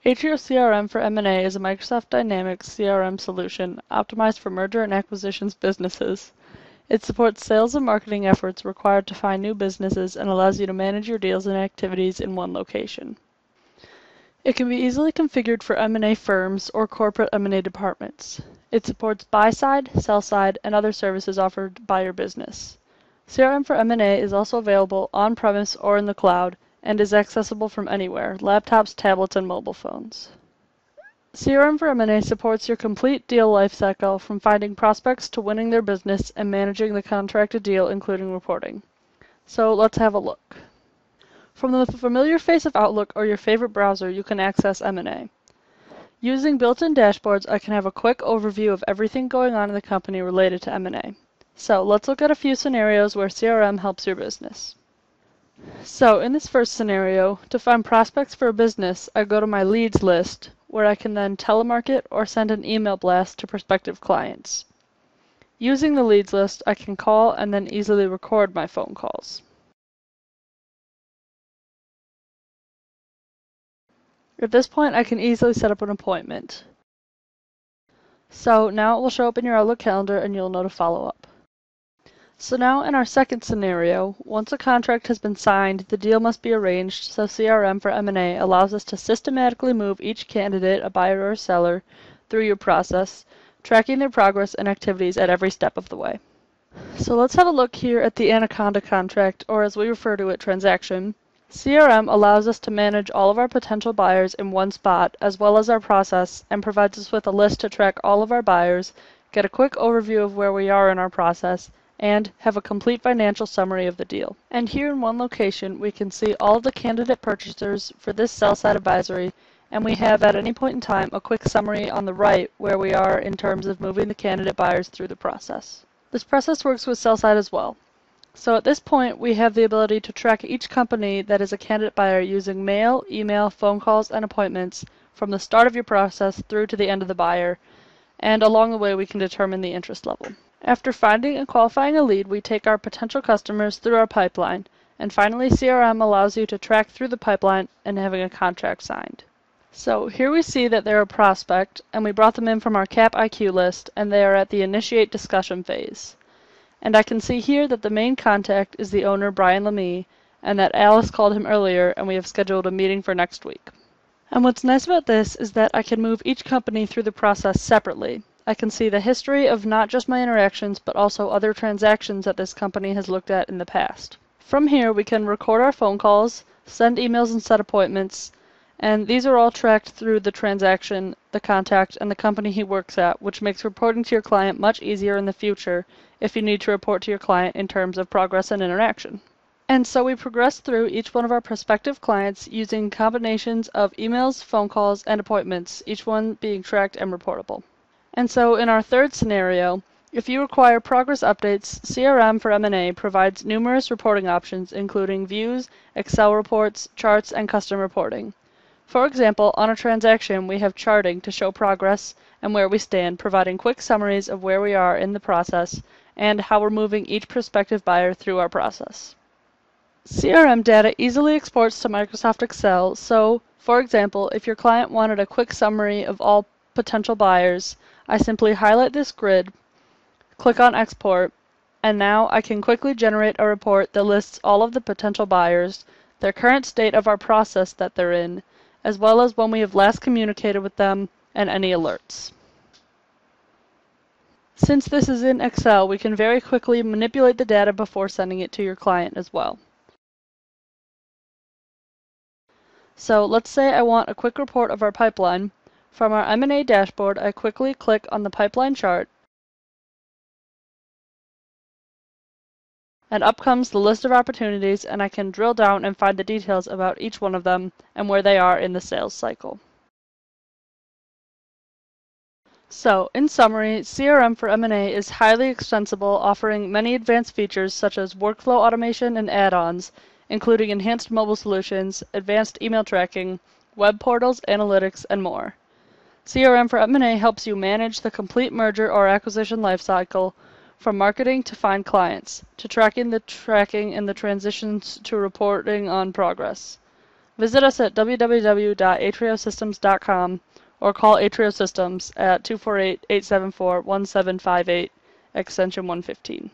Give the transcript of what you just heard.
Atrio CRM for M&A is a Microsoft Dynamics CRM solution optimized for merger and acquisitions businesses. It supports sales and marketing efforts required to find new businesses and allows you to manage your deals and activities in one location. It can be easily configured for M&A firms or corporate M&A departments. It supports buy-side, sell-side, and other services offered by your business. CRM for M&A is also available on-premise or in the cloud, and is accessible from anywhere, laptops, tablets, and mobile phones. CRM for M&A supports your complete deal lifecycle from finding prospects to winning their business and managing the contracted deal, including reporting. So let's have a look. From the familiar face of Outlook or your favorite browser, you can access M&A. Using built-in dashboards, I can have a quick overview of everything going on in the company related to M&A. So let's look at a few scenarios where CRM helps your business. So in this first scenario, to find prospects for a business, I go to my leads list, where I can then telemarket or send an email blast to prospective clients. Using the leads list, I can call and then easily record my phone calls. At this point, I can easily set up an appointment. So now it will show up in your Outlook calendar and you'll know to follow up. So now in our second scenario, once a contract has been signed, the deal must be arranged, so CRM for M&A allows us to systematically move each candidate, a buyer or seller, through your process, tracking their progress and activities at every step of the way. So let's have a look here at the Anaconda contract, or as we refer to it, transaction. CRM allows us to manage all of our potential buyers in one spot, as well as our process, and provides us with a list to track all of our buyers, get a quick overview of where we are in our process, and have a complete financial summary of the deal. And here in one location, we can see all of the candidate purchasers for this sell-side advisory, and we have at any point in time a quick summary on the right where we are in terms of moving the candidate buyers through the process. This process works with sell-side as well. So at this point, we have the ability to track each company that is a candidate buyer using mail, email, phone calls, and appointments from the start of your process through to the end of the buyer, and along the way we can determine the interest level. After finding and qualifying a lead, we take our potential customers through our pipeline, and finally CRM allows you to track through the pipeline and having a contract signed. So here we see that they're a prospect, and we brought them in from our CAP IQ list, and they are at the initiate discussion phase. And I can see here that the main contact is the owner, Brian Lemie, and that Alice called him earlier, and we have scheduled a meeting for next week. And what's nice about this is that I can move each company through the process separately. I can see the history of not just my interactions, but also other transactions that this company has looked at in the past. From here, we can record our phone calls, send emails and set appointments, and these are all tracked through the transaction, the contact, and the company he works at, which makes reporting to your client much easier in the future if you need to report to your client in terms of progress and interaction. And so we progress through each one of our prospective clients using combinations of emails, phone calls, and appointments, each one being tracked and reportable. And so in our third scenario, if you require progress updates, CRM for M&A provides numerous reporting options, including views, Excel reports, charts, and custom reporting. For example, on a transaction, we have charting to show progress and where we stand, providing quick summaries of where we are in the process and how we're moving each prospective buyer through our process. CRM data easily exports to Microsoft Excel, so, for example, if your client wanted a quick summary of all potential buyers, I simply highlight this grid, click on Export, and now I can quickly generate a report that lists all of the potential buyers, their current state of our process that they're in, as well as when we have last communicated with them, and any alerts. Since this is in Excel, we can very quickly manipulate the data before sending it to your client as well. So let's say I want a quick report of our pipeline. From our M&A dashboard, I quickly click on the pipeline chart, and up comes the list of opportunities, and I can drill down and find the details about each one of them and where they are in the sales cycle. So, in summary, CRM for M&A is highly extensible, offering many advanced features such as workflow automation and add-ons, including enhanced mobile solutions, advanced email tracking, web portals, analytics, and more. CRM for M&A helps you manage the complete merger or acquisition lifecycle, from marketing to find clients, to tracking and the transitions to reporting on progress. Visit us at www.atriosystems.com or call Atrio Systems at 248-874-1758, extension 115.